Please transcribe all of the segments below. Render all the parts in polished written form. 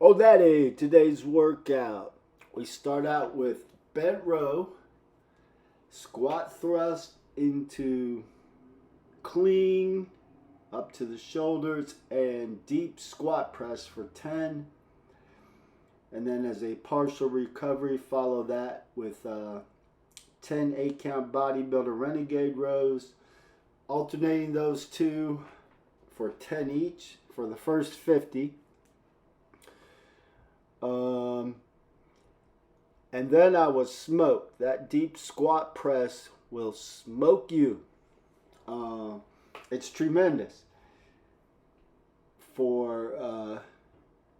Alrighty, today's workout. We start out with bent row, squat thrust into clean up to the shoulders, and deep squat press for 10. And then as a partial recovery, follow that with 10 8-count bodybuilder renegade rows, alternating those two for 10 each for the first 50. And then I was smoked. That deep squat press will smoke you. It's tremendous for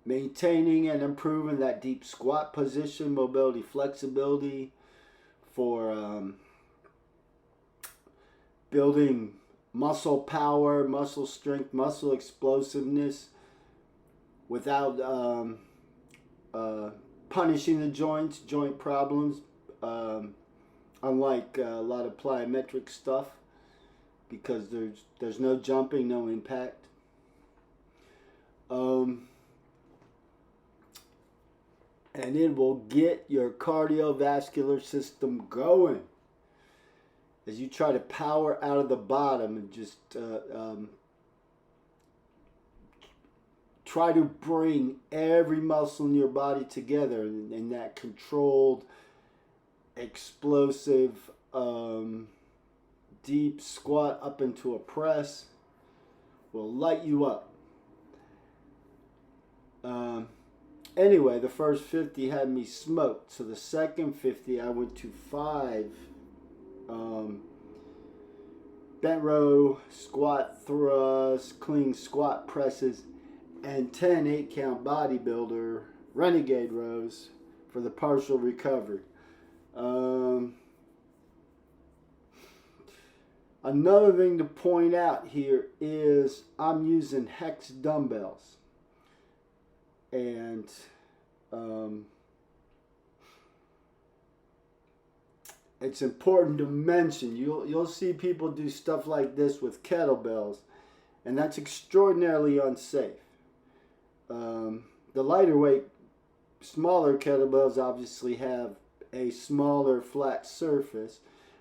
maintaining and improving that deep squat position, mobility, flexibility, for building muscle power, muscle strength, muscle explosiveness without punishing the joints, joint problems, unlike a lot of plyometric stuff, because there's no jumping, no impact. And it will get your cardiovascular system going as you try to power out of the bottom and just try to bring every muscle in your body together in that controlled, explosive, deep squat up into a press will light you up. Anyway, the first 50 had me smoked. So the second 50, I went to 5 bent row, squat thrust, clean squat presses, and 10 8-count bodybuilder renegade rows for the partial recovery. Another thing to point out here is I'm using hex dumbbells. And it's important to mention, you'll see people do stuff like this with kettlebells, and that's extraordinarily unsafe. The lighter weight, smaller kettlebells obviously have a smaller flat surface,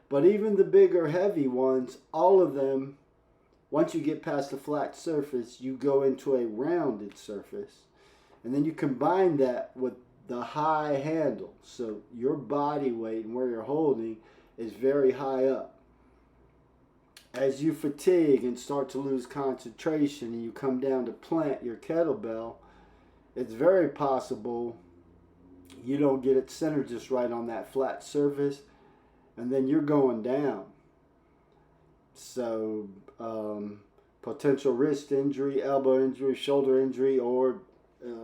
but even the bigger heavy ones, all of them, once you get past the flat surface, you go into a rounded surface. And then you combine that with the high handle. So your body weight and where you're holding is very high up. As you fatigue and start to lose concentration and you come down to plant your kettlebell, it's very possible you don't get it centered just right on that flat surface, and then you're going down. So potential wrist injury, elbow injury, shoulder injury, or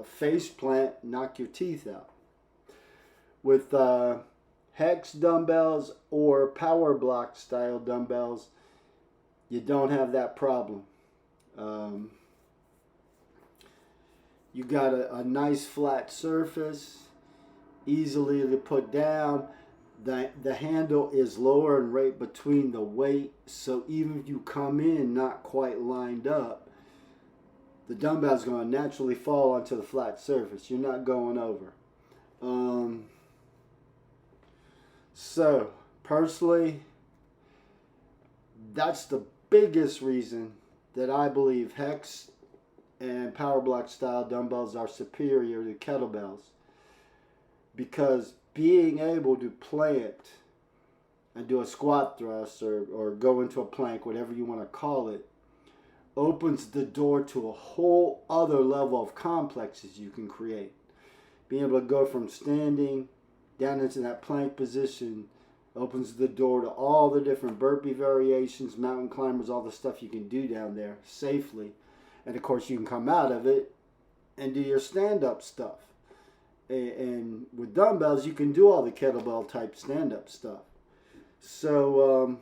face plant, knock your teeth out. With hex dumbbells or power block style dumbbells, you don't have that problem. You got a nice flat surface, easily to put down. The handle is lower and right between the weight, so even if you come in not quite lined up, the dumbbell's going to naturally fall onto the flat surface. You're not going over. So, personally, that's the biggest reason that I believe hex and power block style dumbbells are superior to kettlebells. Because being able to plant and do a squat thrust or go into a plank, whatever you want to call it, opens the door to a whole other level of complexes you can create. Being able to go from standing down into that plank position opens the door to all the different burpee variations, mountain climbers, all the stuff you can do down there safely. And of course you can come out of it and do your stand-up stuff. And with dumbbells you can do all the kettlebell type stand-up stuff. So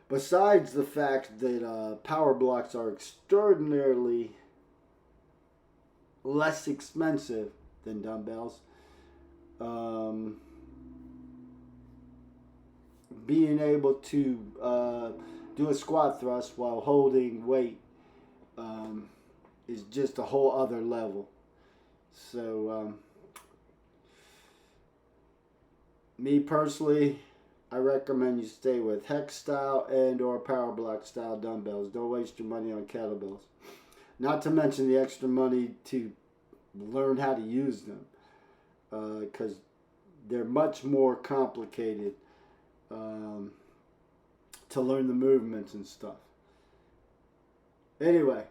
besides the fact that power blocks are extraordinarily less expensive than dumbbells, being able to do a squat thrust while holding weight is just a whole other level. So, me personally, I recommend you stay with hex style and or power block style dumbbells. Don't waste your money on kettlebells. Not to mention the extra money to learn how to use them, because they're much more complicated to learn the movements and stuff. Anyway,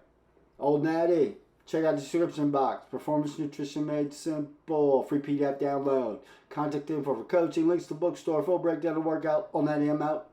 old Natty, check out the description box. Performance Nutrition Made Simple. Free PDF download. Contact info for coaching. Links to bookstore. Full breakdown of workout. Old Natty, I'm out.